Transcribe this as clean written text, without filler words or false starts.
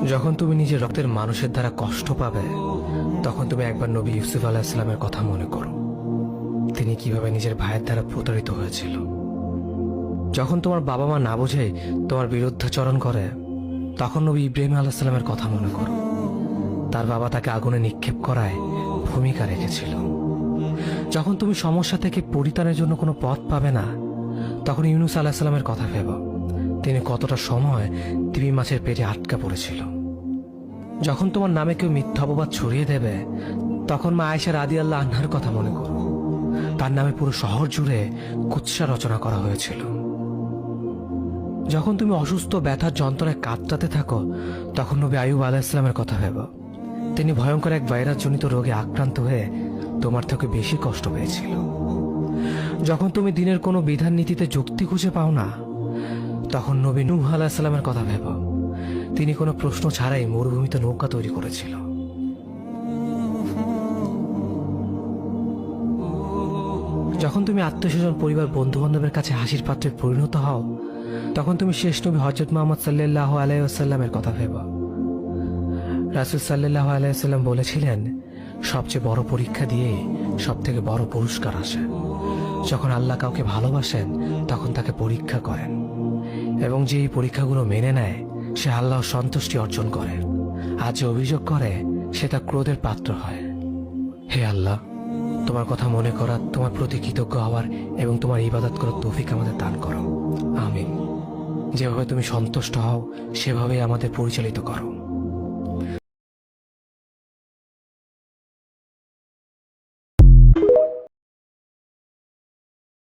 যখন তুমি নিজের রক্তের মানুষের দ্বারা কষ্ট পাবে, তখন তুমি একবার নবী ইউসুফ আলাইহিস সালামের কথা মনে করো। তিনি কিভাবে নিজের ভাইয়ের দ্বারা প্রতারিত হয়েছিল। যখন তোমার বাবা মা না বুঝেই তোমার বিরুদ্ধাচরণ করে, তখন নবী ইব্রাহিম আলাইহিস সালামের কথা মনে করো। তার বাবা তাকে আগুনে নিক্ষেপ করায় ভূমিকা রেখেছিল। যখন তুমি সমস্যা থেকে পরিত্রাণের জন্য কোনো পথ পাবে না, তখন ইউনুস আলাইহিস সালামের কথা ভেবো। তিনি কতটা সময় তিমি মাছের পেটে আটকা পড়েছিল। যখন তোমার নামে কেউ মিথ্যা অপবাদ ছড়িয়ে দেবে, তখন মা আয়েশা রাদিয়াল্লাহু আনহার কথা মনে করো। তার নামে পুরো শহর জুড়ে কুৎসা রচনা করা হয়েছিল। যখন তুমি অসুস্থ ব্যথার যন্ত্রণায় কাতরাতে থাকো, তখন নবী আইয়ুব আলাইহিস সালামের কথা ভেবো। তিনি ভয়ঙ্কর এক ভাইরাসজনিত রোগে আক্রান্ত হয়ে তোমার থেকে বেশি কষ্ট পেয়েছিল। যখন তুমি দিনের কোনো বিধান নীতিতে যুক্তি খুঁজে পাও না, তখন নবী নূহ আলাইহিস সালামের কথা ভেবো। তিনি কোনো প্রশ্ন ছাড়াই মরুভূমিতে নৌকা তৈরি করেছিল। যখন তুমি আত্মীয়স্বজন, পরিবার, বন্ধু বান্ধবের কাছে হাসির পাত্রে পরিণত হও, তখন তুমি শেষ নবী হযরত মুহাম্মদ সাল্লাল্লাহু আলাইহি ওয়াসাল্লামের কথা ভেবো। রাসূল সাল্লাল্লাহু আলাইহি ওয়াসাল্লাম বলেছিলেন, সবচেয়ে বড় পরীক্ষা দিয়ে সব থেকে বড় পুরস্কার আসে। যখন আল্লাহ কাউকে ভালোবাসেন, তখন তাকে পরীক্ষা করেন, এবং যে এই পরীক্ষাগুলো মেনে নেয়, সে আল্লাহর সন্তুষ্টি অর্জন করে। আর যে অভিযোগ করে, সে তার ক্রোধের পাত্র হয়। হে আল্লাহ, তোমার কথা মনে করা, তোমার প্রতি কৃতজ্ঞ হওয়ার এবং তোমার ইবাদত করার তৌফিক আমাদের দান করো। আমিন। যেভাবে তুমি সন্তুষ্ট হও, সেভাবেই আমাদের পরিচালিত করো।